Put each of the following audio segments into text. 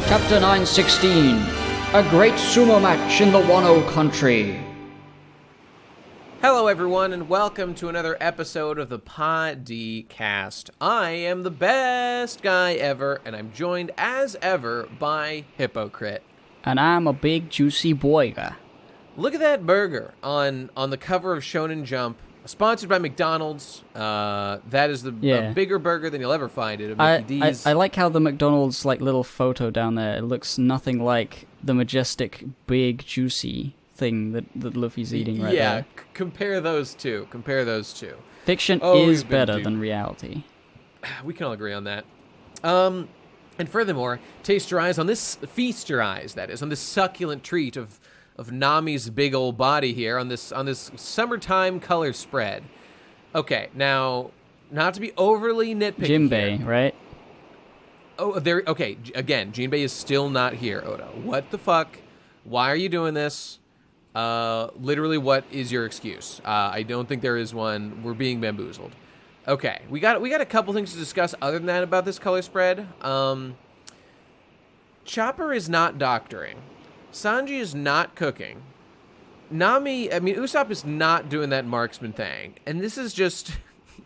Chapter 916, A Great Sumo Match in the Wano Country. Hello everyone, and welcome to another episode of the Podcast. I am the best guy ever, and I'm joined as ever by Hypocrite. And I'm a big juicy Boigah. Look at that burger on the cover of Shonen Jump, sponsored by McDonald's. That is a bigger burger than you'll ever find at a Mickey D's. I like how the McDonald's little photo down there, it looks nothing like the majestic, big, juicy thing that Luffy's eating right there. Yeah, compare those two. Fiction is better than reality. We can all agree on that. And furthermore, taste your eyes on this, feast your eyes, that is, on this succulent treat of Nami's big old body here on this summertime color spread. Okay, now, not to be overly nitpicky Jinbei, here. Right? Oh, there. Okay, again, Jinbei is still not here, Oda. What the fuck? Why are you doing this? Literally, what is your excuse? I don't think there is one. We're being bamboozled. Okay, we got a couple things to discuss other than that about this color spread. Chopper is not doctoring. Sanji is not cooking. Usopp is not doing that marksman thing. And this is just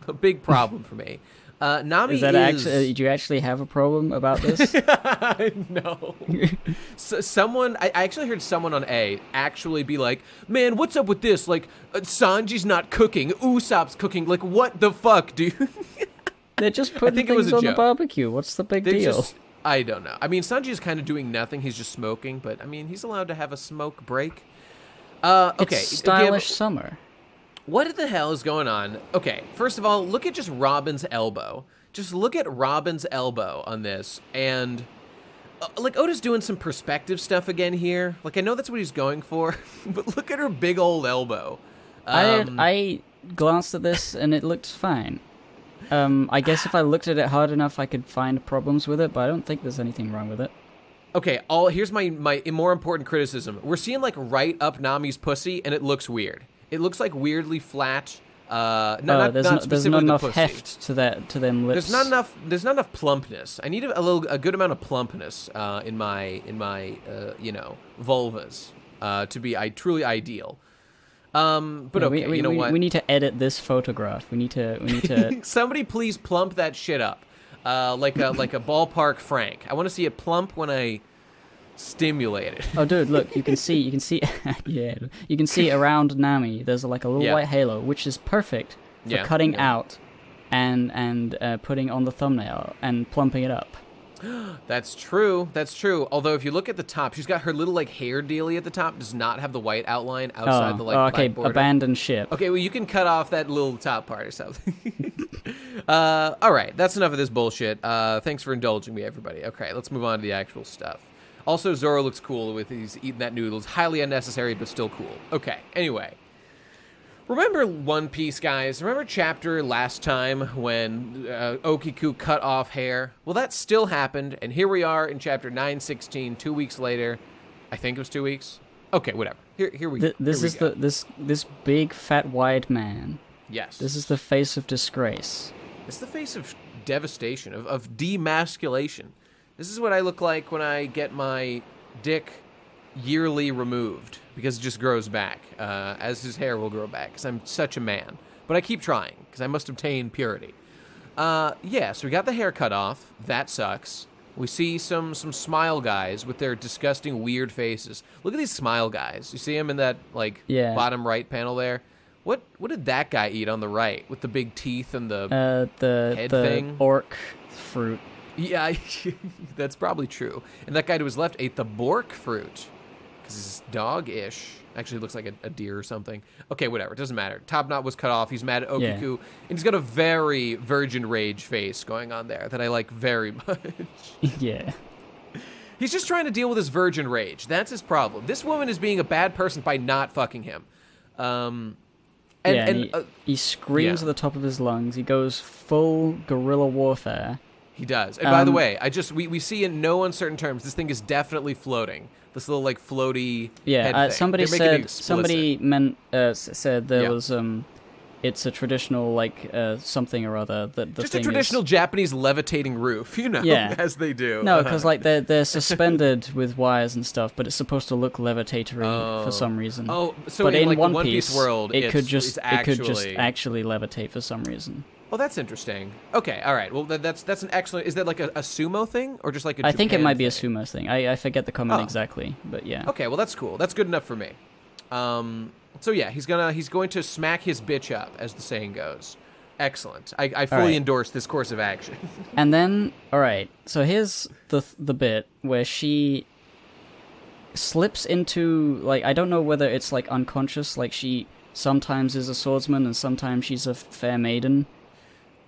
a big problem for me. Nami did you actually have a problem about this? No. I actually heard someone on A actually be like, man, what's up with this? Like, Sanji's not cooking. Usopp's cooking. Like, what the fuck, dude? They're just putting things on the barbecue. What's the big deal? I don't know. I mean, Sanji's kind of doing nothing. He's just smoking. But, I mean, he's allowed to have a smoke break. Okay. It's stylish summer. What the hell is going on? Okay, first of all, look at just Robin's elbow. Just look at Robin's elbow on this. And, Oda's doing some perspective stuff again here. I know that's what he's going for. But look at her big old elbow. I glanced at this and it looked fine. I guess if I looked at it hard enough, I could find problems with it, but I don't think there's anything wrong with it. Okay, here's my more important criticism. We're seeing, right up Nami's pussy, and it looks weird. It looks weirdly flat. Not there's not enough the pussy. heft to them lips. There's not enough plumpness. I need a good amount of plumpness in my vulvas to be truly ideal. But okay, you know what? We need to edit this photograph. We need to. Somebody please plump that shit up, like a ballpark Frank. I want to see it plump when I stimulate it. Oh, dude, look! You can see, yeah, you can see around Nami. There's a little white halo, which is perfect for cutting out and putting on the thumbnail and plumping it up. That's true. Although if you look at the top, she's got her little hair dealie at the top. Does not have the white outline outside the okay, black border. Abandoned ship. Okay, well you can cut off that little top part or something. All right, that's enough of this bullshit. Thanks for indulging me, everybody. Okay, let's move on to the actual stuff. Also, Zoro looks cool with he's eating that noodles. Highly unnecessary, but still cool. Okay, anyway. Remember One Piece, guys? Remember chapter last time when O-kiku cut off hair? Well, that still happened, and here we are in chapter 916, 2 weeks later. I think it was 2 weeks. Okay, whatever. Here we go. This big, fat, wide man. Yes. This is the face of disgrace. It's the face of devastation, of demasculation. This is what I look like when I get my dick yearly removed, because it just grows back, as his hair will grow back, because I'm such a man. But I keep trying, because I must obtain purity. So we got the hair cut off. That sucks. We see some smile guys with their disgusting, weird faces. Look at these smile guys. You see them in that, bottom right panel there? What did that guy eat on the right, with the big teeth and the head thing? Orc fruit. Yeah, that's probably true. And that guy to his left ate the bork fruit, because he's dog-ish. Actually, looks like a deer or something. Okay, whatever. It doesn't matter. Top Knot was cut off. He's mad at O-kiku. Yeah. And he's got a very Virgin Rage face going on there that I like very much. Yeah. He's just trying to deal with his Virgin Rage. That's his problem. This woman is being a bad person by not fucking him. He screams at the top of his lungs. He goes full guerrilla warfare. He does. And by the way, we see in no uncertain terms, this thing is definitely floating. This little floaty head thing. Somebody said there was it's a traditional something or other. That the just thing a traditional Japanese levitating roof, as they do. No, because they're suspended with wires and stuff, but it's supposed to look levitatory for some reason. Oh, so but in One One Piece world, it could just actually levitate for some reason. Well, that's interesting. Okay, all right. Well, that's an excellent. Is that like a sumo thing, or just like a? I think it Japan might be thing? a sumo thing. I forget the comment exactly, but yeah. Okay, well that's cool. That's good enough for me. So yeah, he's going to smack his bitch up, as the saying goes. Excellent. I fully endorse this course of action. And then, all right. So here's the bit where she slips into I don't know whether it's unconscious, she sometimes is a swordsman and sometimes she's a fair maiden.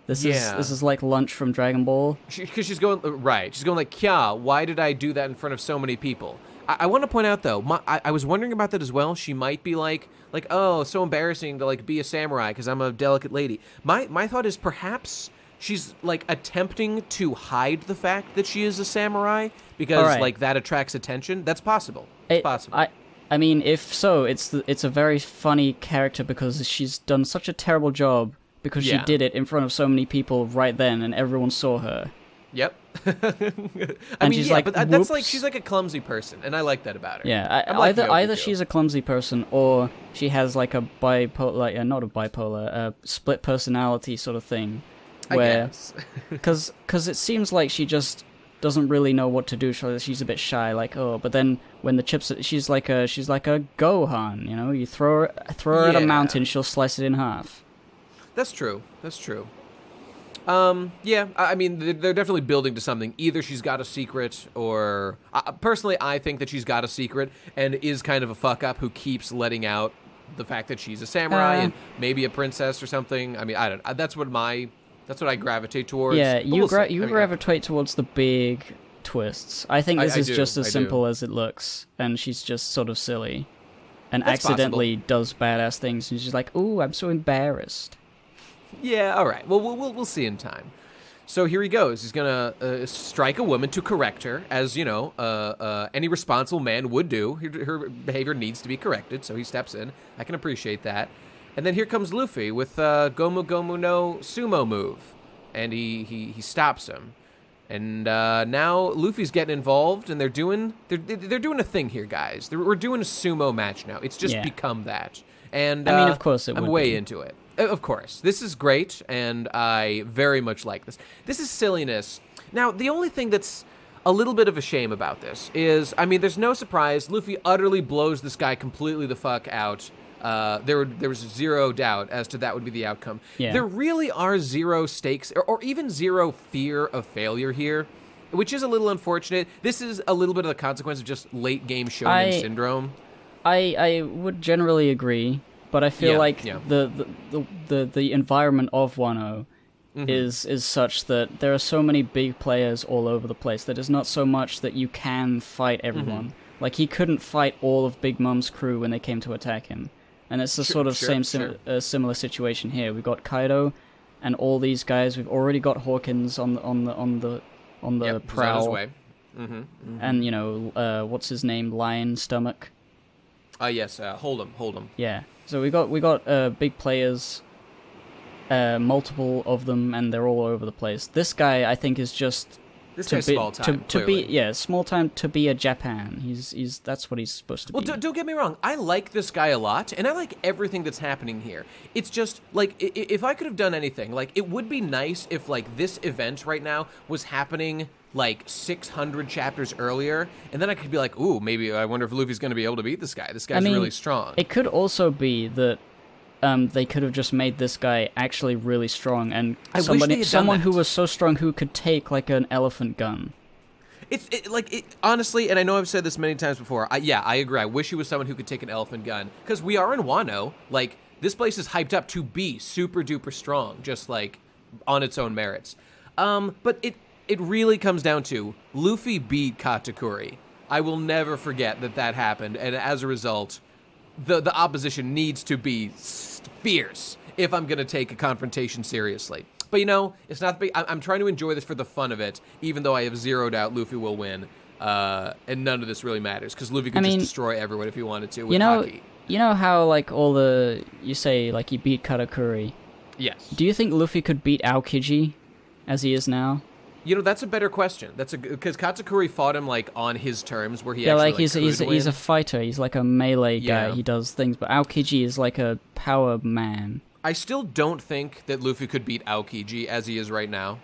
This is like lunch from Dragon Ball. Because she's going right. She's going like, Kya, why did I do that in front of so many people? I want to point out though, I was wondering about that as well. She might be like, oh, so embarrassing to be a samurai because I'm a delicate lady. My thought is perhaps she's attempting to hide the fact that she is a samurai because that attracts attention. That's possible. It's possible. I mean, if so, it's a very funny character because she's done such a terrible job. Because she did it in front of so many people right then, and everyone saw her. Yep. I mean, she's but that's she's like a clumsy person, and I like that about her. Yeah, either she's a clumsy person, or she has a bipolar, not a bipolar, a split personality sort of thing. Where, because it seems like she just doesn't really know what to do. She's a bit shy, but then when the chips, she's like a Gohan. You throw her at a mountain, she'll slice it in half. That's true. I mean, they're definitely building to something. Either she's got a secret, or personally, I think that she's got a secret and is kind of a fuck up who keeps letting out the fact that she's a samurai and maybe a princess or something. I mean, I don't. That's what I gravitate towards. Yeah, you gravitate towards the big twists. I think this is just as simple as it looks, and she's just sort of silly, and that's accidentally does badass things, and she's like, "Ooh, I'm so embarrassed." Yeah, all right. Well, we'll see in time. So here he goes. He's gonna strike a woman to correct her, as any responsible man would do. Her behavior needs to be corrected, so he steps in. I can appreciate that. And then here comes Luffy with Gomu Gomu no Sumo move, and he stops him. And now Luffy's getting involved, and they're doing a thing here, guys. We're doing a sumo match now. It's just become that. And I mean, of course, I'm way into it. Of course. This is great, and I very much like this. This is silliness. Now, the only thing that's a little bit of a shame about this is, I mean, there's no surprise. Luffy utterly blows this guy completely the fuck out. There was zero doubt as to that would be the outcome. Yeah. There really are zero stakes, or even zero fear of failure here, which is a little unfortunate. This is a little bit of the consequence of just late-game shonen syndrome. I would generally agree. But I feel the environment of Wano is such that there are so many big players all over the place that it's not so much that you can fight everyone. He couldn't fight all of Big Mom's crew when they came to attack him, and it's the similar situation here. We've got Kaido and all these guys. We've already got Hawkins on the prowl. He's on his way. And what's his name? Lion Stomach. Yes, hold him. Yeah. So we got big players, multiple of them, and they're all over the place. This guy, I think, is just small time. Small time to be a Japan. He's that's what he's supposed to be. Well, don't get me wrong. I like this guy a lot, and I like everything that's happening here. It's just if I could have done anything, it would be nice if this event right now was happening 600 chapters earlier, and then I could be like, ooh, maybe I wonder if Luffy's going to be able to beat this guy. This guy's really strong. It could also be that they could have just made this guy actually really strong, and someone who was so strong who could take an elephant gun. Honestly, and I know I've said this many times before. I agree. I wish he was someone who could take an elephant gun, because we are in Wano. This place is hyped up to be super duper strong, just on its own merits. But it really comes down to Luffy beat Katakuri. I will never forget that happened, and as a result, the opposition needs to be fierce if I'm going to take a confrontation seriously. But it's not big. I'm trying to enjoy this for the fun of it, even though I have zero doubt Luffy will win, and none of this really matters because Luffy can just destroy everyone if he wanted to with Haki. You know how, like, you say, like, he beat Katakuri? Yes. Do you think Luffy could beat Aokiji as he is now? You know, that's a better question. Because Katakuri fought him, like, on his terms, where he like actually, he's a fighter. He's like a melee guy. He does things, but Aokiji is like a power man. I still don't think that Luffy could beat Aokiji as he is right now.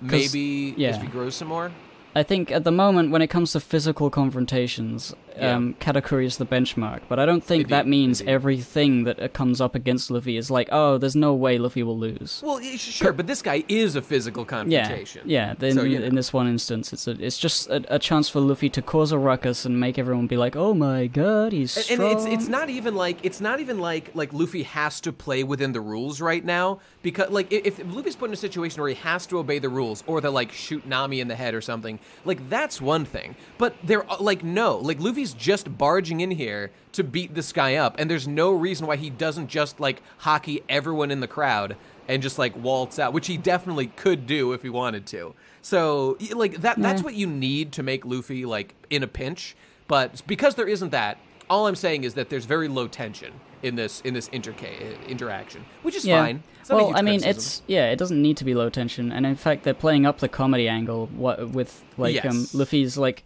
Maybe if he grows some more. I think at the moment, when it comes to physical confrontations, Katakuri is the benchmark. But I don't think that means everything that comes up against Luffy is like, oh, there's no way Luffy will lose. Well, sure, but this guy is a physical confrontation. Yeah. In this one instance, it's just a chance for Luffy to cause a ruckus and make everyone be like, oh my god, he's strong. And it's not even like Luffy has to play within the rules right now, because like if Luffy's put in a situation where he has to obey the rules, or they'll like shoot Nami in the head or something, like that's one thing. But they're like, no, like Luffy's just barging in here to beat this guy up, and there's no reason why he doesn't just like hockey everyone in the crowd and just like waltz out, which he definitely could do if he wanted to. So like that's what you need to make Luffy like in a pinch. But because there isn't that, all I'm saying is that there's very low tension in this interaction, which is fine. Well, I mean, it doesn't need to be low tension, and in fact, they're playing up the comedy angle with like Luffy's like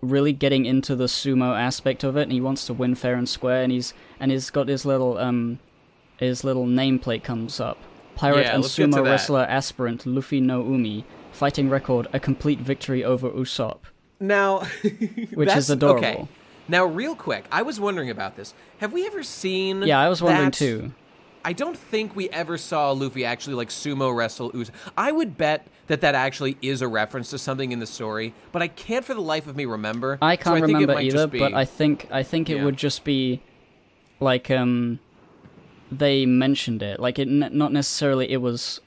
really getting into the sumo aspect of it, and he wants to win fair and square, and he's got his little nameplate comes up. Pirate and sumo wrestler aspirant Luffy no Umi, fighting record, a complete victory over Usopp. Now, which is adorable. Okay. Now, real quick, I was wondering about this. Have we ever seen? Yeah, I was wondering too. I don't think we ever saw Luffy actually like sumo wrestle Usopp. I would bet that actually is a reference to something in the story, but I can't for the life of me remember. I can't remember either, but I think it would just be like they mentioned it, like it not necessarily it was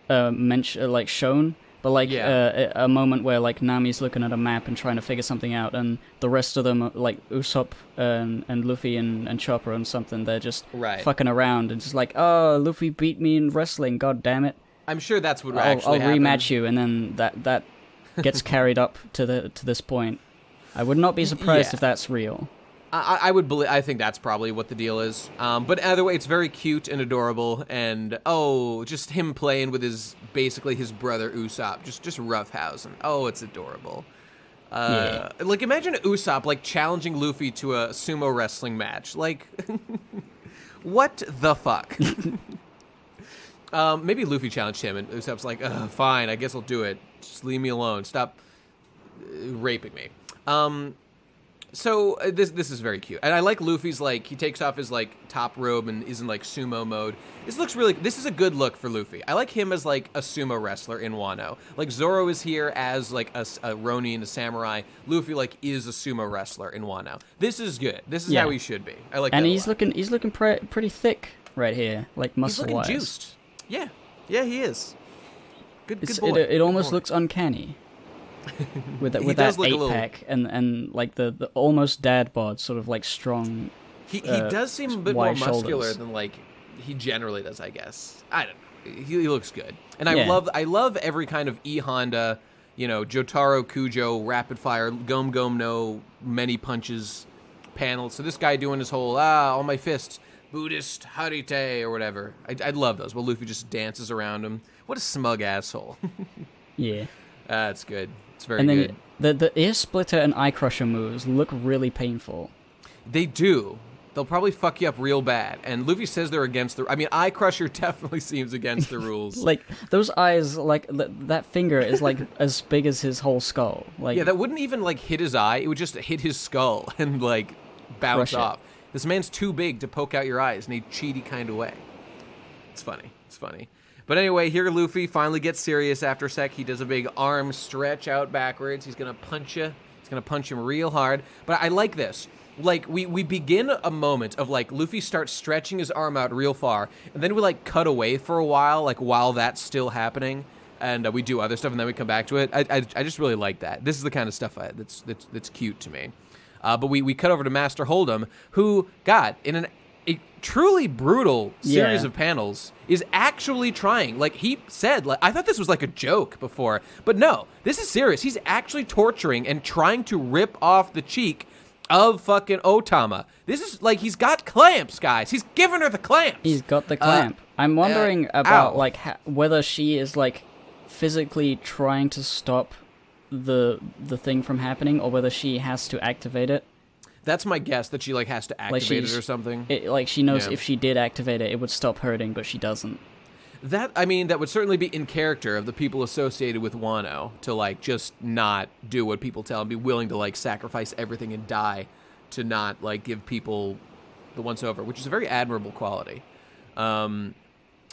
like shown. But like a moment where like Nami's looking at a map and trying to figure something out, and the rest of them, like Usopp and Luffy and Chopper and something, they're just fucking around and just like, oh, Luffy beat me in wrestling, god damn it. I'm sure that's what actually I'll rematch you, and then that gets carried up to this point. I would not be surprised if that's real. I would believe. I think that's probably what the deal is. But either way, it's very cute and adorable, and just him playing with basically his brother Usopp, just roughhousing. Oh, it's adorable. Like imagine Usopp like challenging Luffy to a sumo wrestling match. Like, what the fuck? Maybe Luffy challenged him, and Usopp's like, fine, I guess I'll do it. Just leave me alone. Stop raping me. So this is very cute, and I like Luffy's like he takes off his like top robe and is in like sumo mode. This is a good look for Luffy. I like him as like a sumo wrestler in Wano. Like Zoro is here as like a Ronin, a samurai. Luffy like is a sumo wrestler in Wano. This is good. This is how he should be. I like. And that he's looking pretty thick right here, like muscle wise. He's looking juiced. Yeah, he is. Good boy. It almost looks uncanny. with that 8-pack and like the almost dad bod, sort of like strong. He does seem a bit more muscular shoulders. than like he generally does, I guess. I don't know. He looks good, and I love every kind of E Honda, Jotaro Kujo rapid fire Gom no many punches panel. So this guy doing his whole all my fists Buddhist Harite or whatever. I love those. Well, Luffy just dances around him. What a smug asshole. Yeah. That's good. It's very good. And then the ear splitter and eye crusher moves look really painful. They do. They'll probably fuck you up real bad. And Luffy says they're against the... I mean, eye crusher definitely seems against the rules. Like, those eyes, like, that finger is, like, as big as his whole skull. Like, yeah, that wouldn't even, like, hit his eye. It would just hit his skull and, like, bounce off. This man's too big to poke out your eyes in a cheaty kind of way. It's funny. But anyway, here Luffy finally gets serious after a sec. He does a big arm stretch out backwards. He's going to punch you. He's going to punch him real hard. But I like this. Like, we begin a moment of, like, Luffy starts stretching his arm out real far. And then we, like, cut away for a while, like, while that's still happening. And we do other stuff, and then we come back to it. I just really like that. This is the kind of stuff that's cute to me. But we cut over to Master Hold'em, who, God, in a truly brutal series of panels, is actually trying. Like, he said, like, I thought this was like a joke before, but no, this is serious. He's actually torturing and trying to rip off the cheek of fucking O-tama. This is like, he's got clamps, guys. He's giving her the clamps. He's got the clamp. I'm wondering about like whether she is like physically trying to stop the thing from happening, or whether she has to activate it. That's my guess, that she like has to activate it or something. Like she knows if she did activate it, it would stop hurting, but she doesn't. That, I mean, that would certainly be in character of the people associated with Wano to like just not do what people tell and be willing to like sacrifice everything and die to not like give people the once over, which is a very admirable quality.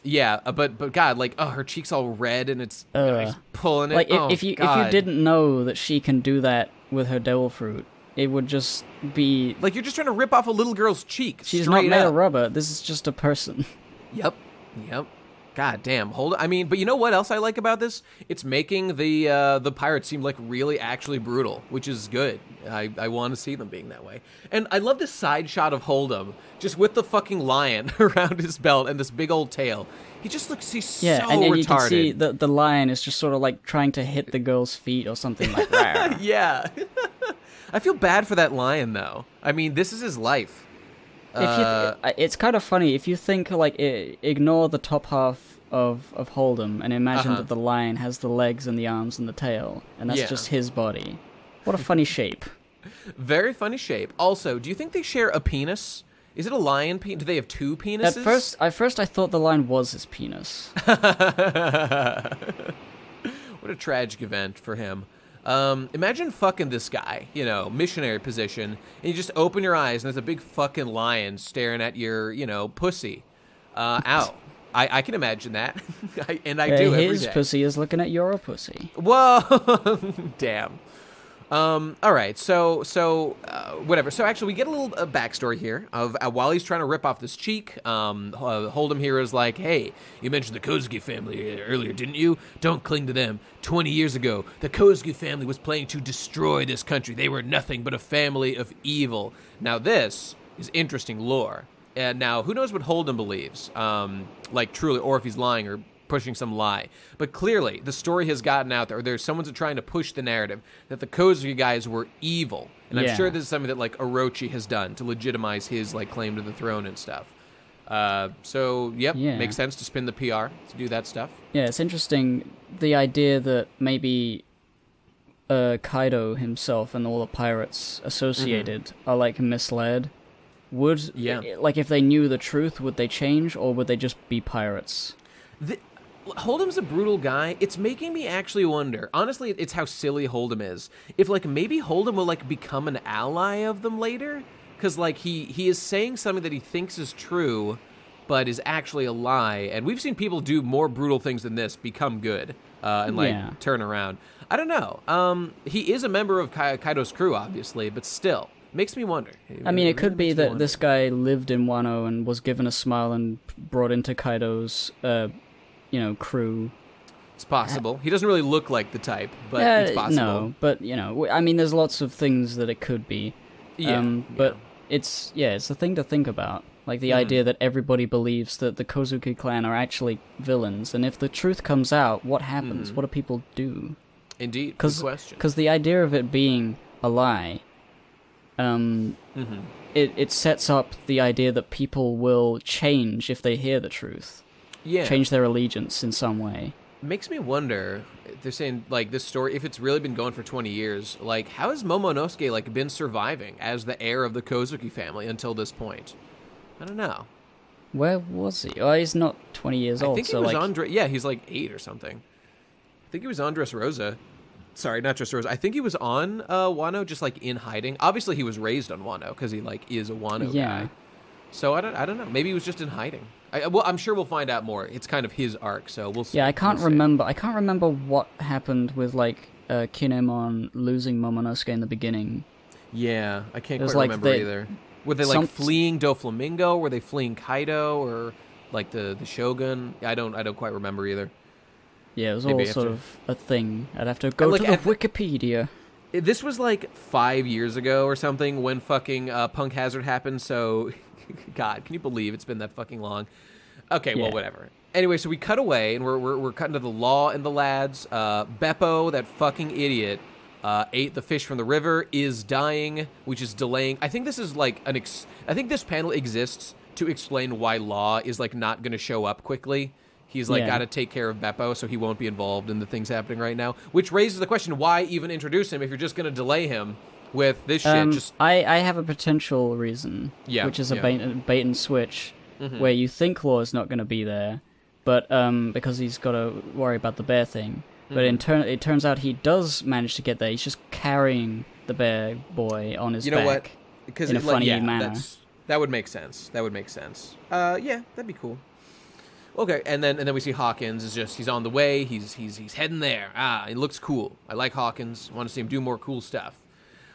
Yeah, but God, like, her cheek's all red and it's he's pulling it. Like if you didn't know that she can do that with her devil fruit, it would just be like you're just trying to rip off a little girl's cheek. She's not made of rubber. This is just a person. Yep. God damn. But you know what else I like about this? It's making the pirates seem like really actually brutal, which is good. I want to see them being that way. And I love this side shot of Hold'em, just with the fucking lion around his belt and this big old tail. He just looks, he's so retarded. You can see the lion is just sort of like trying to hit the girl's feet or something like that. Yeah. I feel bad for that lion, though. I mean, this is his life. It's kind of funny if you think like ignore the top half of Hold'em and imagine that the lion has the legs and the arms and the tail, and that's just his body. What a funny shape. Very funny shape. Also, do you think they share a penis? Is it a lion penis? Do they have two penises? At first I thought the lion was his penis. What a tragic event for him. Imagine fucking this guy, missionary position, and you just open your eyes and there's a big fucking lion staring at your, pussy. Ow. I can imagine that. And I do every day. His pussy is looking at your pussy. Whoa. Damn. All right. So whatever. So actually, we get a little backstory here of while he's trying to rip off this cheek. Hold'em here is like, hey, you mentioned the Kozuki family earlier, didn't you? Don't cling to them. 20 years ago, the Kozuki family was planning to destroy this country. They were nothing but a family of evil. Now this is interesting lore. And now who knows what Hold'em believes? Like truly, or if he's lying or pushing some lie. But clearly, the story has gotten out there, or there's someone's trying to push the narrative that the Kozuki guys were evil. And I'm sure this is something that, like, Orochi has done to legitimize his, like, claim to the throne and stuff. Makes sense to spin the PR to do that stuff. Yeah, it's interesting, the idea that maybe Kaido himself and all the pirates associated are, like, misled. Like, if they knew the truth, would they change, or would they just be pirates? Hold'em's a brutal guy. It's making me actually wonder. Honestly, it's how silly Hold'em is. If, like, maybe Hold'em will, like, become an ally of them later? Because, like, he is saying something that he thinks is true, but is actually a lie. And we've seen people do more brutal things than this become good and turn around. I don't know. He is a member of Kaido's crew, obviously, but still. Makes me wonder. I mean, it could be that this guy lived in Wano and was given a smile and brought into Kaido's crew. It's possible. He doesn't really look like the type, but it's possible. No, but, I mean, there's lots of things that it could be. It's a thing to think about. Like the idea that everybody believes that the Kozuki clan are actually villains, and if the truth comes out, what happens? What do people do? Indeed, good question. Because the idea of it being a lie, it sets up the idea that people will change if they hear the truth. Yeah. Change their allegiance in some way. Makes me wonder, they're saying, like, this story, if it's really been going for 20 years, like, how has Momonosuke, like, been surviving as the heir of the Kozuki family until this point? I don't know. Where was he? Oh, he's not 20 years old. I think he was on, he's like 8 or something. I think he was on Dressrosa. Sorry, not Dressrosa. I think he was on Wano, just, like, in hiding. Obviously, he was raised on Wano, because he, like, is a Wano guy. So, I don't know. Maybe he was just in hiding. I'm sure we'll find out more. It's kind of his arc, so we'll see. Yeah, I can't remember. I can't remember what happened with, like, Kinemon losing Momonosuke in the beginning. Yeah, I can't quite remember either. Were they, like, fleeing Doflamingo? Were they fleeing Kaido? Or, like, the Shogun? I don't quite remember either. Yeah, it was all sort of a thing. I'd have to go to the Wikipedia. This was, like, 5 years ago or something when fucking Punk Hazard happened, so... God, can you believe it's been that fucking long? Okay, well, whatever. Anyway, so we cut away, and we're cutting to the Law and the lads. Beppo, that fucking idiot, ate the fish from the river, is dying, which is delaying. I think this is like I think this panel exists to explain why Law is like not going to show up quickly. He's like got to take care of Beppo, so he won't be involved in the things happening right now. Which raises the question: why even introduce him if you're just going to delay him with this shit? I have a potential reason, which is a bait and switch, where you think Law is not going to be there, but because he's got to worry about the bear thing. But it turns out he does manage to get there. He's just carrying the bear boy on his back. You know what? Because in a funny manner. That would make sense. Yeah, that'd be cool. Okay, and then we see Hawkins he's on the way. He's heading there. He looks cool. I like Hawkins. I want to see him do more cool stuff.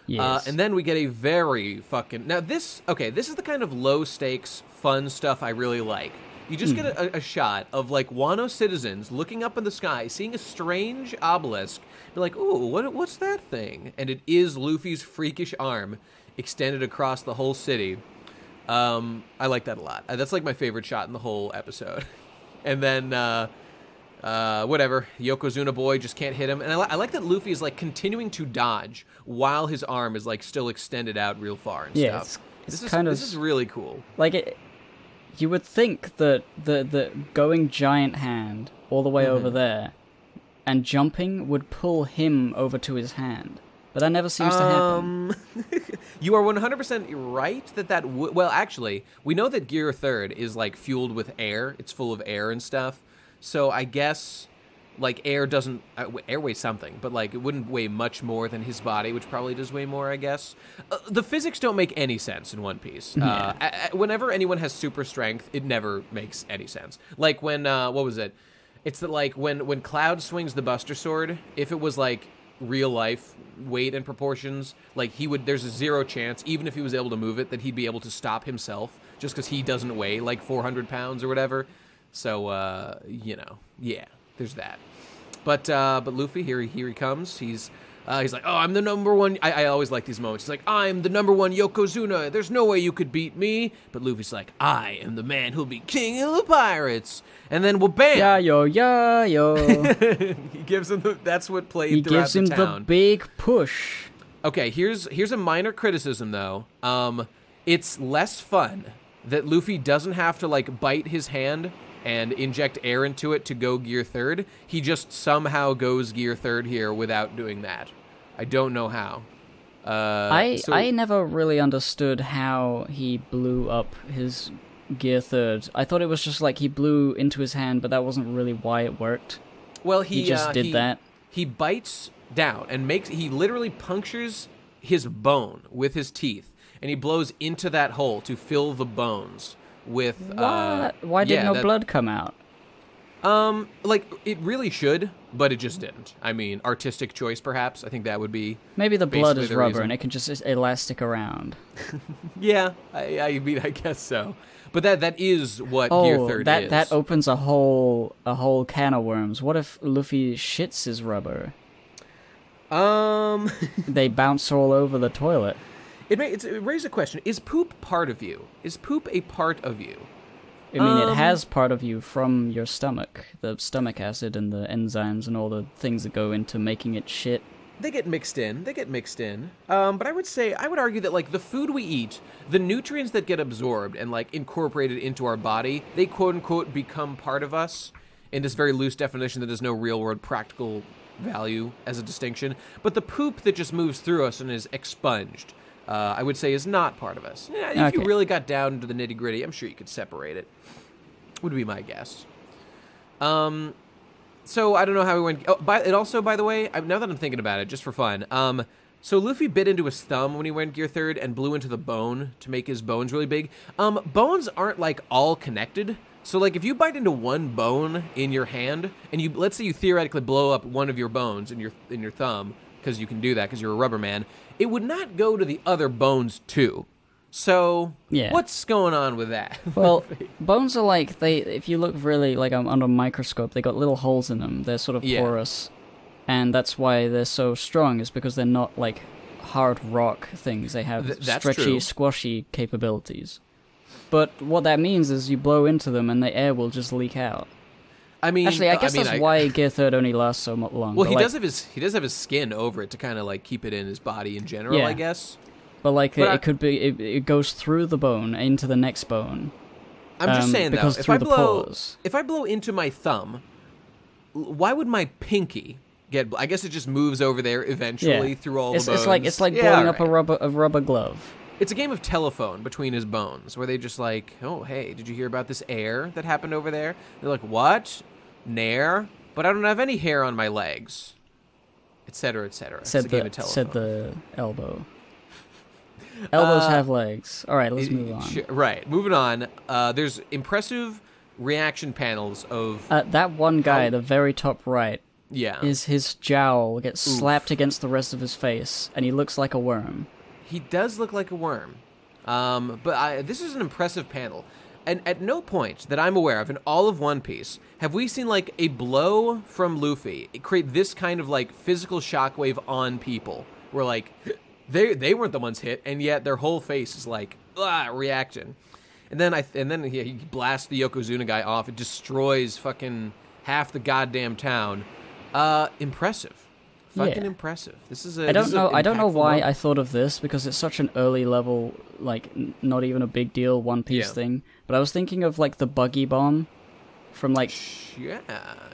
Yes. And then we get a very fucking this is the kind of low stakes fun stuff I really like. You just get a shot of like Wano citizens looking up in the sky, seeing a strange obelisk, be like, "Ooh, what's that thing?" And it is Luffy's freakish arm extended across the whole city. I like that a lot. That's like my favorite shot in the whole episode. And then, whatever, Yokozuna boy just can't hit him. And I like that Luffy is, like, continuing to dodge while his arm is, like, still extended out real far and stuff. This is really cool. Like, you would think that the going giant hand all the way over there and jumping would pull him over to his hand. But that never seems to happen. You are 100% right that well, actually, we know that Gear Third is, like, fueled with air. It's full of air and stuff. So I guess, like, air doesn't... air weighs something, but, like, it wouldn't weigh much more than his body, which probably does weigh more, I guess. The physics don't make any sense in One Piece. Whenever anyone has super strength, it never makes any sense. Like, when... what was it? It's that, like, when Cloud swings the Buster Sword, if it was, like... real life weight and proportions, like there's a 0 chance, even if he was able to move it, that he'd be able to stop himself just because he doesn't weigh like 400 pounds or whatever. So there's that. But Luffy, here he comes. He's like, oh, I'm the number one. I always like these moments. He's like, I'm the number one Yokozuna. There's no way you could beat me. But Luffy's like, I am the man who'll be king of the pirates. And then, well, bam. Yeah, yo. He gives him that's what played throughout the town. He gives him the big push. Okay, here's a minor criticism, though. It's less fun that Luffy doesn't have to, like, bite his hand and inject air into it to go Gear Third. He just somehow goes Gear Third here without doing that. I don't know how. I never really understood how he blew up his Gear Third. I thought it was just like he blew into his hand, but that wasn't really why it worked. Well, he just did that. He bites down and he literally punctures his bone with his teeth, and he blows into that hole to fill the bones with what? Why did no blood come out? Like, it really should, but it just didn't. I mean, artistic choice, perhaps. I think that would be... Maybe the blood is rubber, and it can just elastic around. Yeah, I mean, I guess so. But that is what Gear Third is. That opens a whole can of worms. What if Luffy shits his rubber? They bounce all over the toilet. It raises a question. Is poop part of you? Is poop a part of you? I mean, it has part of you from your stomach. The stomach acid and the enzymes and all the things that go into making it shit. They get mixed in. But I would argue that, like, the food we eat, the nutrients that get absorbed and, like, incorporated into our body, they quote-unquote become part of us in this very loose definition that has no real-world practical value as a distinction. But the poop that just moves through us and is expunged, I would say, is not part of us. If you really got down to the nitty-gritty, I'm sure you could separate it. Would be my guess. So I don't know how we went. It also, by the way, now that I'm thinking about it, just for fun. So Luffy bit into his thumb when he went Gear Third and blew into the bone to make his bones really big. Bones aren't, like, all connected. So, like, if you bite into one bone in your hand, and let's say you theoretically blow up one of your bones in your thumb, because you can do that because you're a rubber man, it would not go to the other bones too. So, what's going on with that? Well, bones are like, if you look really, like, under a microscope, they got little holes in them. They're sort of porous. And that's why they're so strong, is because they're not, like, hard rock things. They have stretchy, squashy capabilities. But what that means is you blow into them and the air will just leak out. I mean, actually, I guess that's why Gear Third only lasts so long. Well, he does have his skin over it to kind of like keep it in his body in general, I guess. But like it could be, it goes through the bone into the next bone. I'm just saying though, because if I blow into my thumb, why would my pinky get? I guess it just moves over there eventually through all the bones. It's like blowing up a rubber glove. It's a game of telephone between his bones, where they just like, oh, hey, did you hear about this air that happened over there? They're like, what? Nair? But I don't have any hair on my legs. Etc., etc. Said the elbow. Elbows have legs. All right, let's move on. Right, moving on. There's impressive reaction panels of... that one guy, the very top right, yeah, is his jowl gets slapped against the rest of his face, and he looks like a worm. He does look like a worm. But this is an impressive panel. And at no point that I'm aware of in all of One Piece have we seen like a blow from Luffy create this kind of like physical shockwave on people. Where like they weren't the ones hit, and yet their whole face is like reaction. And then he blasts the Yokozuna guy off. It destroys fucking half the goddamn town. Impressive. Fucking impressive. This is I don't know why I thought of this, because it's such an early level, like not even a big deal One Piece thing. But I was thinking of like the Buggy bomb from like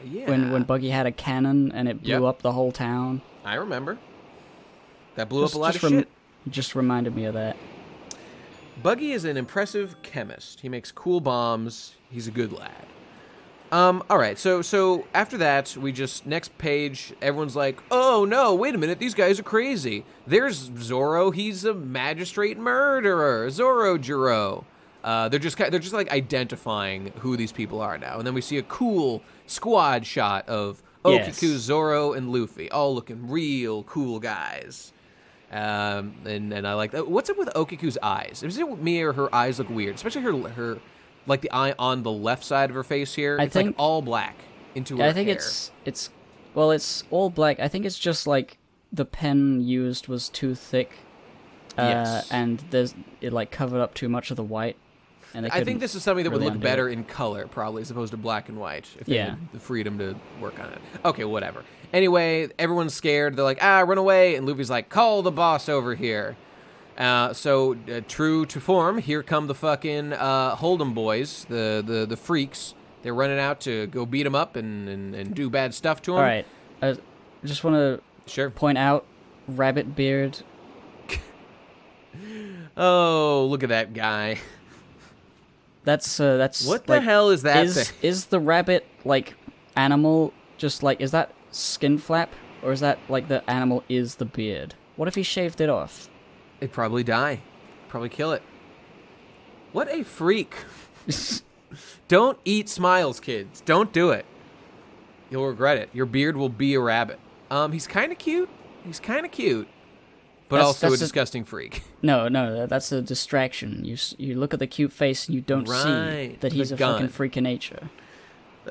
when Buggy had a cannon and it blew up the whole town. I remember. That blew up a lot of shit. Just reminded me of that. Buggy is an impressive chemist. He makes cool bombs. He's a good lad. All right, so after that, next page, everyone's like, oh, no, wait a minute, these guys are crazy. There's Zoro, he's a magistrate murderer, Zoro-Jiro. They're just like identifying who these people are now. And then we see a cool squad shot of O-kiku, Zoro, and Luffy, all looking real cool guys. And I like that. What's up with O-kiku's eyes? Is it me or her eyes look weird? Especially her like the eye on the left side of her face here. It's like all black into her hair. I think it's all black. I think it's just like the pen used was too thick. And it like covered up too much of the white. And I think this is something that would look better in color, probably, as opposed to black and white, if they had the freedom to work on it. Okay, whatever. Anyway, everyone's scared. They're like, run away. And Luffy's like, call the boss over here. So true to form, here come the fucking Hold'em boys, the freaks. They're running out to go beat him up and do bad stuff to him. All right, I just want to point out Rabbit Beard. Oh, look at that guy. That's what the hell is that thing? Is the rabbit like animal just like, is that skin flap, or is that like the animal is the beard? What if he shaved it off? It'd probably die. Probably kill it. What a freak. Don't eat smiles, kids. Don't do it. You'll regret it. Your beard will be a rabbit. He's kind of cute. But also a disgusting freak. No, that's a distraction. You look at the cute face and you don't see that he's a fucking freak of nature.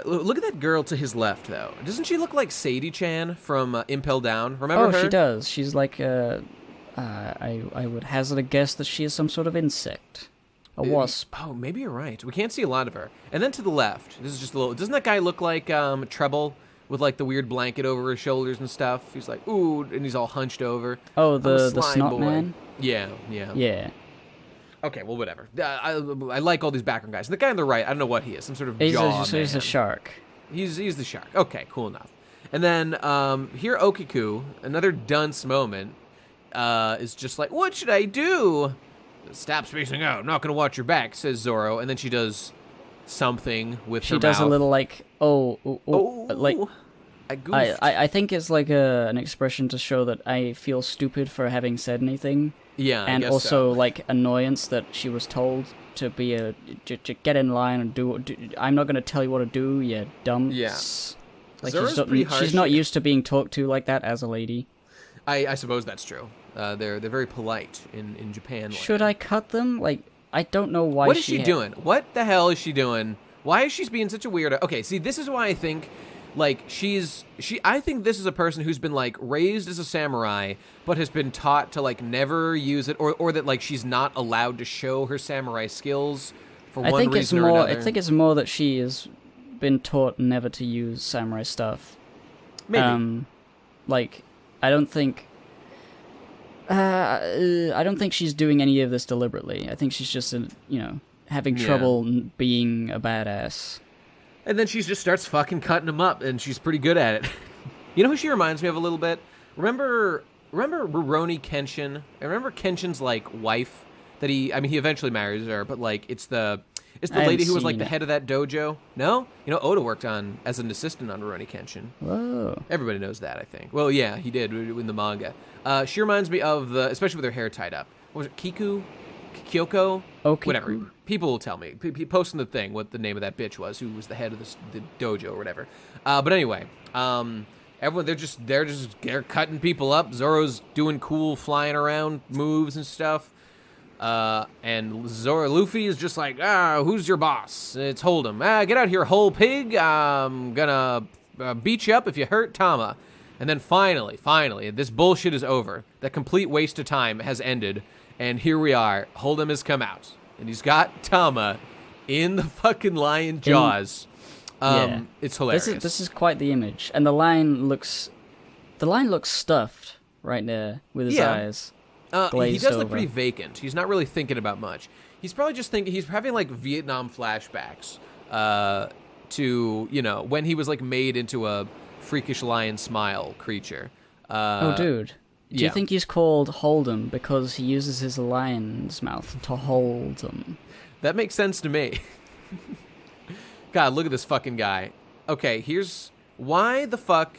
Look at that girl to his left, though. Doesn't she look like Sadie-chan from Impel Down? Remember her? Oh, she does. She's like I would hazard a guess that she is some sort of insect. A wasp. Oh, maybe you're right. We can't see a lot of her. And then to the left, this is just a little... Doesn't that guy look like Treble with like the weird blanket over his shoulders and stuff? He's like, ooh, and he's all hunched over. Oh, the snot man? Yeah. Okay, well, whatever. I like all these background guys. And the guy on the right, I don't know what he is. Some sort of jaw man. He's a shark. He's the shark. Okay, cool enough. And then here O-kiku, another dunce moment, is just like, what should I do? Stop spacing out. I'm not going to watch your back, says Zoro. And then she does something with her mouth. She does a little like, like... I think it's like an expression to show that I feel stupid for having said anything. Yeah, and I guess also so. Like annoyance that she was told to be to get in line and do. I'm not going to tell you what to do, you dumb. Yeah. Like she's not used to being talked to like that as a lady. I suppose that's true. They're very polite in Japan. Should I cut them? Like, I don't know why. What is she doing? What the hell is she doing? Why is she being such a weirdo? Okay, see, this is why I think, like, I think this is a person who's been, like, raised as a samurai, but has been taught to, like, never use it, or that, like, she's not allowed to show her samurai skills for one reason or another. I think it's more that she is been taught never to use samurai stuff. Maybe. Like, I don't think she's doing any of this deliberately. I think she's just, having trouble being a badass. And then she just starts fucking cutting them up, and she's pretty good at it. You know who she reminds me of a little bit? Remember Rurouni Kenshin? I remember Kenshin's, like, wife that he eventually marries her, but, like, it's the lady who was, like, the head of that dojo. No? You know, Oda worked as an assistant on Rurouni Kenshin. Whoa. Everybody knows that, I think. Well, yeah, he did in the manga. She reminds me of especially with her hair tied up. What was it? Kyoko? O-kiku. Whatever. People will tell me. Post in the thing what the name of that bitch was, who was the head of the dojo or whatever. But anyway, everyone they're cutting people up. Zoro's doing cool flying around moves and stuff. And Luffy is just like, who's your boss? It's Hold'em. Get out here, whole pig. I'm gonna beat you up if you hurt Tama. And then finally, this bullshit is over. That complete waste of time has ended. And here we are. Hold'em has come out. And he's got Tama in the fucking lion jaws. It's hilarious. This is quite the image. And the lion looks stuffed right there with his eyes. He does look pretty vacant. He's not really thinking about much. He's probably just thinking, he's having like Vietnam flashbacks to, when he was like made into a freakish lion smile creature. Dude. Do you think he's called Hold'em because he uses his lion's mouth to hold him? That makes sense to me. God, look at this fucking guy. Okay, here's why the fuck.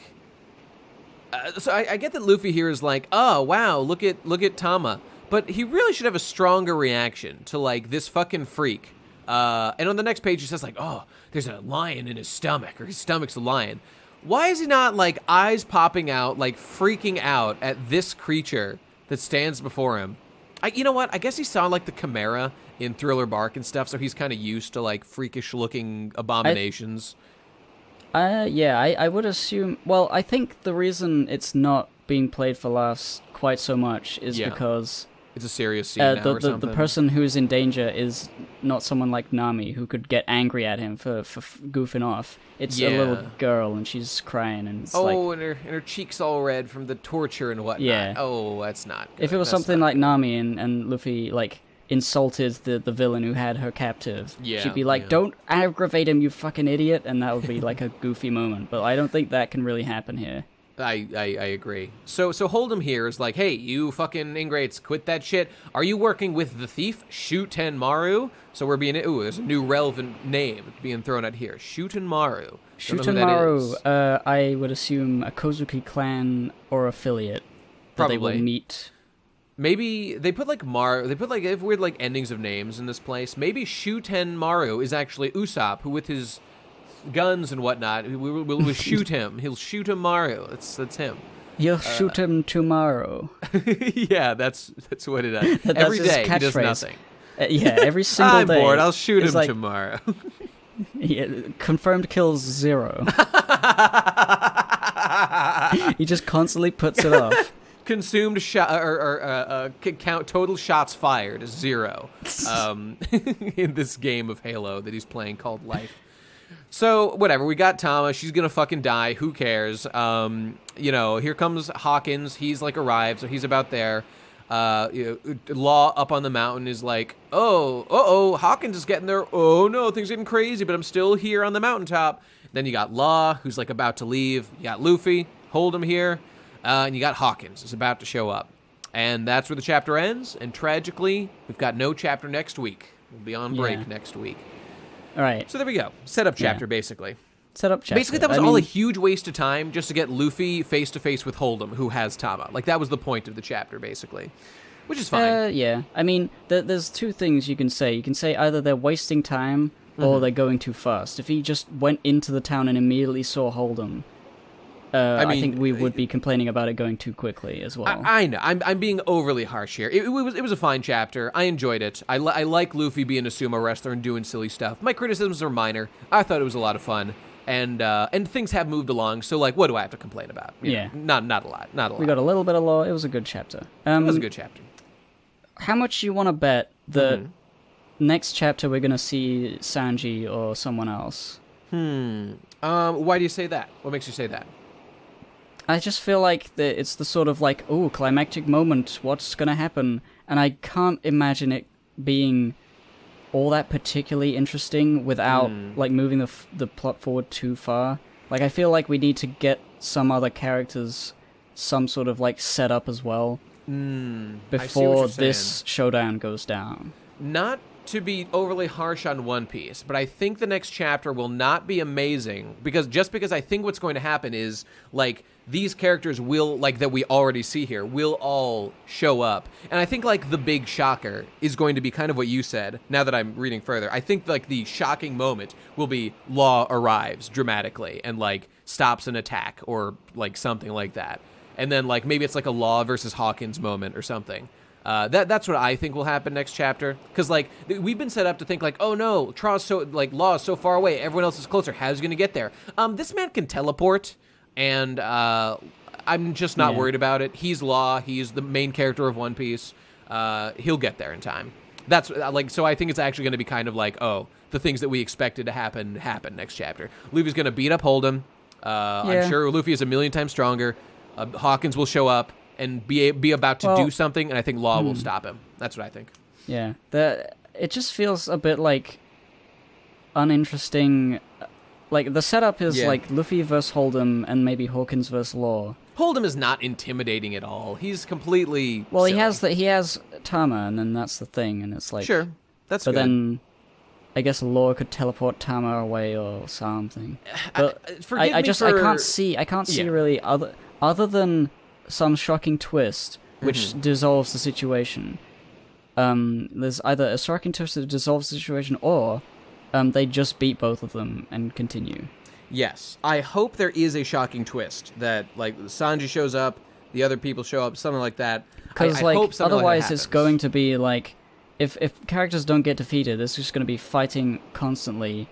So I get that Luffy here is like, oh wow, look at Tama, but he really should have a stronger reaction to like this fucking freak. And on the next page he says like, oh, there's a lion in his stomach, or his stomach's a lion. Why is he not, like, eyes popping out, like, freaking out at this creature that stands before him? You know what? I guess he saw, like, the Chimera in Thriller Bark and stuff, so he's kind of used to, like, freakish-looking abominations. I would assume... Well, I think the reason it's not being played for laughs quite so much is because... It's a serious scene now or something. The person who's in danger is not someone like Nami, who could get angry at him for goofing off. It's a little girl, and she's crying, and it's and her cheeks all red from the torture and whatnot. Yeah. Oh, that's not good. If it was something like Nami and Luffy, like, insulted the villain who had her captive, she'd be like, don't aggravate him, you fucking idiot, and that would be, like, a goofy moment. But I don't think that can really happen here. I agree. So Hold'em here is like, hey, you fucking ingrates, quit that shit. Are you working with the thief, Shutenmaru? So we're being, there's a new relevant name being thrown out here. Shutenmaru. Shutenmaru, I would assume a Kozuki clan or affiliate. Probably. That they will meet. Maybe they put like they have weird like endings of names in this place. Maybe Shutenmaru is actually Usopp, who with his guns and whatnot, we'll shoot him. He'll shoot him Mario. That's him. You'll shoot him tomorrow. Yeah, that's what it is. Every day he does nothing. Every single day. I'm bored. I'll shoot him like, tomorrow. Confirmed kills 0. He just constantly puts it off. Consumed shot or count total shots fired is 0. In this game of Halo that he's playing called Life. So, whatever, we got Tama, she's gonna fucking die, who cares? Here comes Hawkins, he's, like, arrived, so he's about there. Law up on the mountain is like, Hawkins is getting there, oh no, things are getting crazy, but I'm still here on the mountaintop. Then you got Law, who's, like, about to leave, you got Luffy, Hold'em here, and you got Hawkins, who's about to show up. And that's where the chapter ends, and tragically, we've got no chapter next week. We'll be on break next week. All right. So there we go. Setup chapter, basically. Setup chapter. Basically, that was all a huge waste of time just to get Luffy face-to-face with Hold'em, who has Tama. Like, that was the point of the chapter, basically. Which is fine. Yeah. I mean, there's two things you can say. You can say either they're wasting time or they're going too fast. If he just went into the town and immediately saw Hold'em, I think we would be complaining about it going too quickly as well. I know. I'm being overly harsh here. It was a fine chapter. I enjoyed it. I like Luffy being a sumo wrestler and doing silly stuff. My criticisms are minor. I thought it was a lot of fun. And things have moved along, so, like, what do I have to complain about? You know, not a lot. We got a little bit of law. It was a good chapter. It was a good chapter. How much you want to bet that next chapter we're going to see Sanji or someone else? Why do you say that? What makes you say that? I just feel like it's the sort of like, oh, climactic moment, what's gonna happen? And I can't imagine it being all that particularly interesting without like moving the plot forward too far. Like, I feel like we need to get some other characters some sort of like setup as well before this showdown goes down. Not to be overly harsh on One Piece, but I think the next chapter will not be amazing because I think what's going to happen is like these characters will, like, that we already see here, will all show up. And I think like the big shocker is going to be kind of what you said. Now that I'm reading further, I think like the shocking moment will be Law arrives dramatically and like stops an attack or like something like that. And then like maybe it's like a Law versus Hawkins moment or something. That's what I think will happen next chapter, because like we've been set up to think like, oh no, Law is so far away, everyone else is closer. How's he gonna get there? This man can teleport, and I'm just not worried about it. He's Law. He's the main character of One Piece. He'll get there in time. That's like, so I think it's actually going to be kind of like, oh, the things that we expected to happen next chapter. Luffy's going to beat up Hold'em. I'm sure Luffy is a million times stronger. Hawkins will show up and be about to do something, and I think Law will stop him. That's what I think. Yeah, it just feels a bit like uninteresting. Like the setup is like Luffy versus Hold'em and maybe Hawkins versus Law. Hold'em is not intimidating at all. He's completely silly. he he has Tama, and then that's the thing, and it's like sure, that's but good. Then I guess Law could teleport Tama away or something. But I can't see really other than some shocking twist which dissolves the situation. There's either a shocking twist that dissolves the situation, or they just beat both of them and continue. Yes, I hope there is a shocking twist that like Sanji shows up, the other people show up, something like that. Because otherwise it's going to be like, if characters don't get defeated, it's just going to be fighting constantly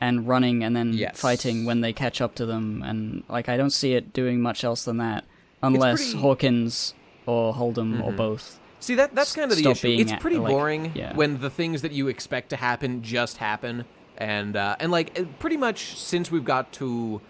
and running and then fighting when they catch up to them, and like I don't see it doing much else than that, unless Hawkins or Hold'em or both. See, that's kind of the issue. It's pretty boring when the things that you expect to happen just happen. And like pretty much since we've got to,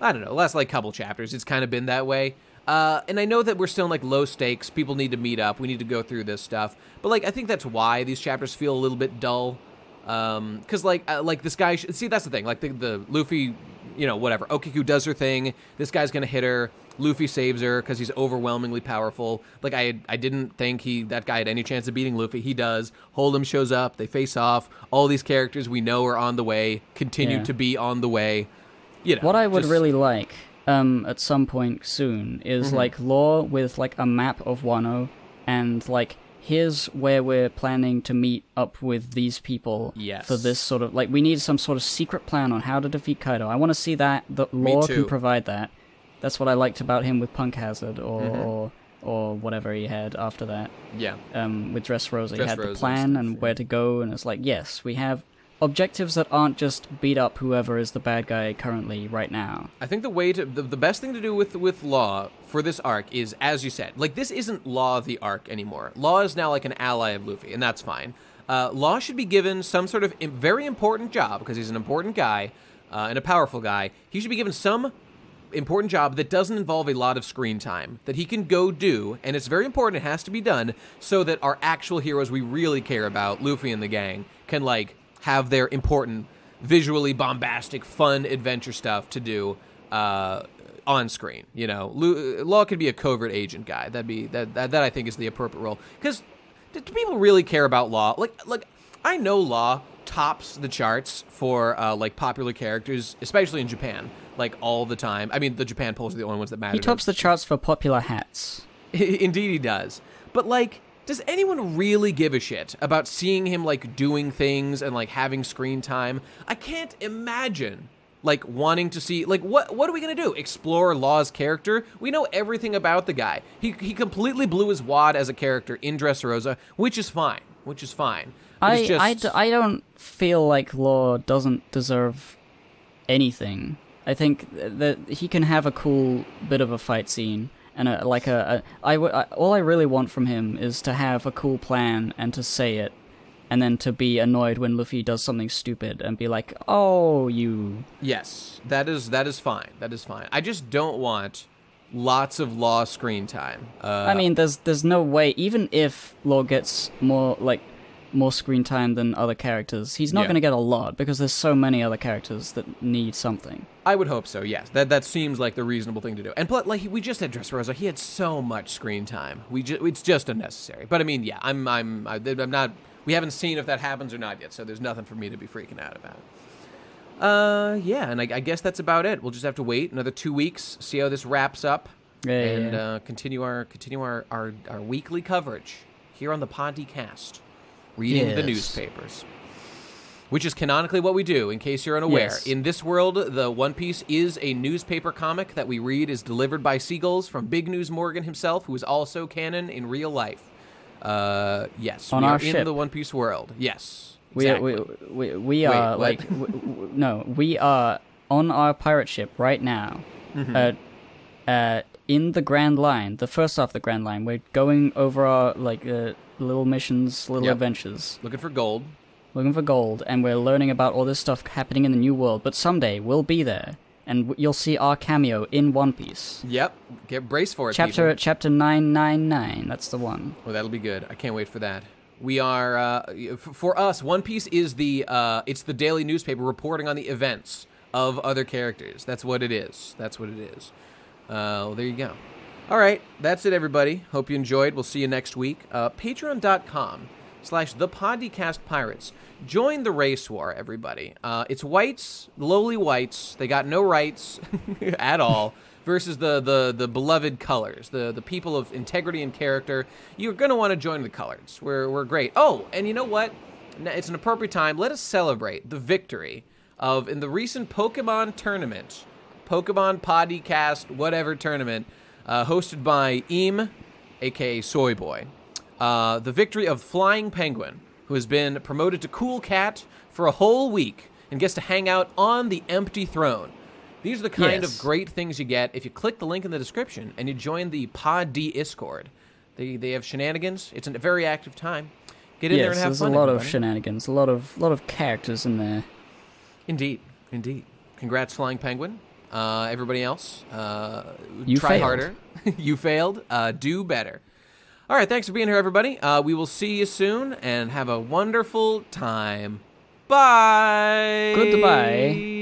I don't know, last like couple chapters, it's kind of been that way. And I know that we're still in like low stakes. People need to meet up. We need to go through this stuff. But like I think that's why these chapters feel a little bit dull. Because like this guy, see, that's the thing. Like the Luffy, whatever. O-kiku does her thing. This guy's gonna hit her. Luffy saves her because he's overwhelmingly powerful. Like I didn't think that guy had any chance of beating Luffy. He does. Hold'em shows up. They face off. All these characters we know are on the way. Continue to be on the way. What I would really like at some point soon is like Law with like a map of Wano, and like here's where we're planning to meet up with these people for this sort of like, we need some sort of secret plan on how to defeat Kaido. I want to see that. The Law can provide that. That's what I liked about him with Punk Hazard or whatever he had after that. Yeah. With Dressrosa, he had the plan and where to go, and it's like, yes, we have objectives that aren't just beat up whoever is the bad guy currently right now. I think the best thing to do with Law for this arc is, as you said, like this isn't Law the arc anymore. Law is now like an ally of Luffy, and that's fine. Law should be given some sort of very important job because he's an important guy and a powerful guy. He should be given some important job that doesn't involve a lot of screen time that he can go do, and it's very important, it has to be done so that our actual heroes we really care about, Luffy and the gang, can like have their important, visually bombastic, fun adventure stuff to do on screen. Law could be a covert agent guy. That I think is the appropriate role. Because do people really care about Law? Like I know Law tops the charts for like popular characters, especially in Japan, like all the time. I mean, the Japan polls are the only ones that matter. He tops the charts for popular hats. Indeed he does. But like, does anyone really give a shit about seeing him like doing things and like having screen time? I can't imagine like wanting to see, like, what are we gonna do? Explore Law's character? We know everything about the guy. He completely blew his wad as a character in Dressrosa, which is fine. I don't feel like Law doesn't deserve anything. I think that he can have a cool bit of a fight scene, and all I really want from him is to have a cool plan and to say it, and then to be annoyed when Luffy does something stupid and be like, "Oh, you." Yes, that is fine. That is fine. I just don't want lots of Law screen time. I mean, there's no way. Even if Law gets more screen time than other characters, he's not going to get a lot because there's so many other characters that need something. I would hope so. Yes, that seems like the reasonable thing to do. And like we just had Dressrosa, he had so much screen time. It's just unnecessary. But I mean, yeah, I'm not. We haven't seen if that happens or not yet, so there's nothing for me to be freaking out about. Yeah, and I guess that's about it. We'll just have to wait another 2 weeks, see how this wraps up, continue our weekly coverage here on the Podcast, reading the newspapers, which is canonically what we do. In case you're unaware, in this world, the One Piece is a newspaper comic that we read is delivered by seagulls from Big News Morgan himself, who is also canon in real life. Yes, on we our are ship. In the One Piece world. Yes, exactly. We are like we are on our pirate ship right now. In the Grand Line, the first half of the Grand Line, we're going over our little missions, little adventures, looking for gold, and we're learning about all this stuff happening in the New World. But someday we'll be there. And you'll see our cameo in One Piece. Yep. Get braced for it, Chapter 999. That's the one. Well, that'll be good. I can't wait for that. We are, for us, One Piece is it's the daily newspaper reporting on the events of other characters. That's what it is. Well, there you go. All right. That's it, everybody. Hope you enjoyed. We'll see you next week. Patreon.com/thepodcastpirates. Join the race war, everybody. It's whites, lowly whites. They got no rights at all. Versus the beloved colors, the people of integrity and character. You're going to want to join the colors. We're great. Oh, and you know what? It's an appropriate time. Let us celebrate the victory in the recent Pokemon tournament. Pokemon Podcast, whatever tournament, hosted by Eam, a.k.a. Soy Boy. The victory of Flying Penguin, who has been promoted to Cool Cat for a whole week and gets to hang out on the empty throne. These are the kind of great things you get if you click the link in the description and you join the Pod D Discord. They have shenanigans. It's a very active time. Get in there and have fun. There's a lot of shenanigans, a lot of characters in there. Indeed. Congrats, Flying Penguin. Everybody else, you try failed. harder. You failed. Do better. All right, thanks for being here, everybody. We will see you soon, and have a wonderful time. Bye. Goodbye.